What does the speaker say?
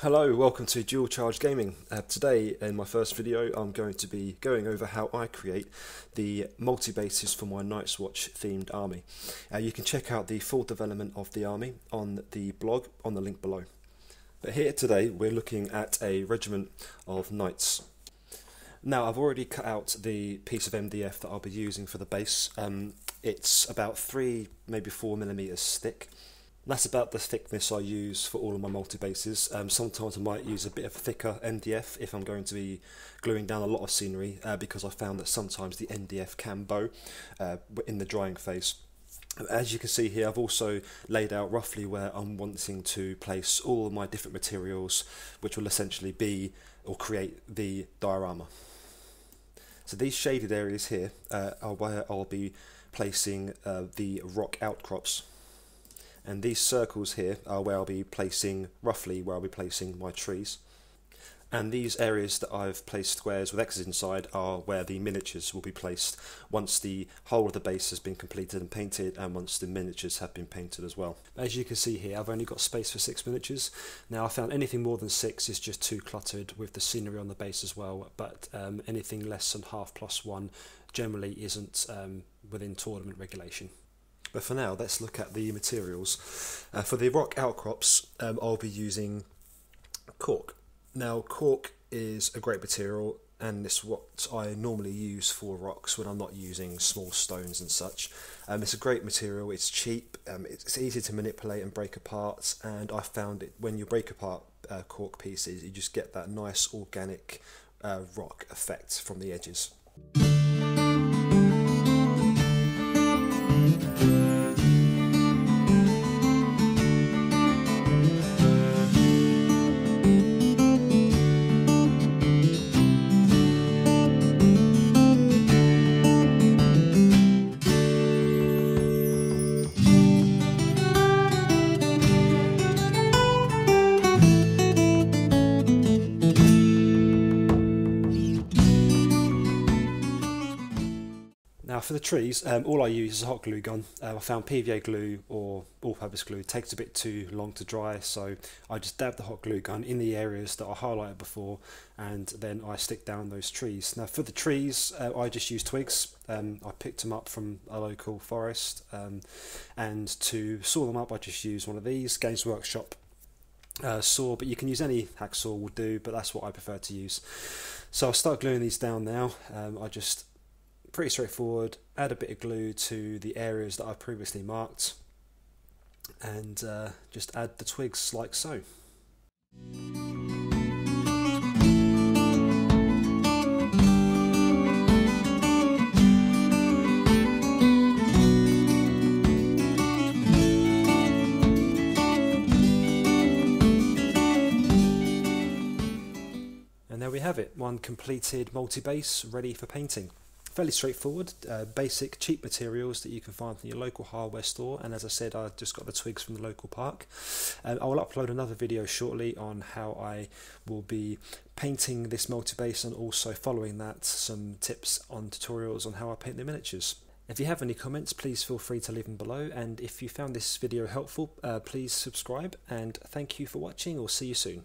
Hello, welcome to Dual Charge Gaming. Today in my first video I'm going to be going over how I create the multi-bases for my Night's Watch themed army. You can check out the full development of the army on the blog on the link below. But here today we're looking at a regiment of knights. Now I've already cut out the piece of MDF that I'll be using for the base. It's about 3 maybe 4 millimeters thick. That's about the thickness I use for all of my multi-bases. Sometimes I might use a bit of thicker MDF if I'm going to be gluing down a lot of scenery, because I found that sometimes the MDF can bow in the drying phase. As you can see here, I've also laid out roughly where I'm wanting to place all of my different materials, which will essentially be or create the diorama. So these shaded areas here are where I'll be placing the rock outcrops. And these circles here are where I'll be placing, roughly where I'll be placing my trees. And these areas that I've placed squares with X's inside are where the miniatures will be placed once the whole of the base has been completed and painted, and once the miniatures have been painted as well. As you can see here, I've only got space for 6 miniatures. Now I found anything more than 6 is just too cluttered with the scenery on the base as well, but anything less than half plus 1 generally isn't within tournament regulation. But for now, let's look at the materials. For the rock outcrops, I'll be using cork. Now, cork is a great material, and it's what I normally use for rocks when I'm not using small stones and such. It's a great material, it's cheap, it's easy to manipulate and break apart, and I found it when you break apart cork pieces, you just get that nice organic rock effect from the edges. Now for the trees, all I use is a hot glue gun. I found PVA glue or all-purpose glue takes a bit too long to dry, so I just dab the hot glue gun in the areas that I highlighted before, and then I stick down those trees. Now for the trees, I just use twigs. I picked them up from a local forest, and to saw them up I just use one of these Games Workshop saw, but you can use any hacksaw will do, but that's what I prefer to use. So I'll start gluing these down now. I just pretty straightforward, add a bit of glue to the areas that I've previously marked, and just add the twigs like so. And there we have it, one completed multi-base ready for painting. Fairly straightforward, basic cheap materials that you can find in your local hardware store, and as I said, I just got the twigs from the local park. I will upload another video shortly on how I will be painting this multi-base, and also following that some tips on tutorials on how I paint the miniatures. If you have any comments, please feel free to leave them below, and if you found this video helpful, please subscribe, and thank you for watching. We'll see you soon.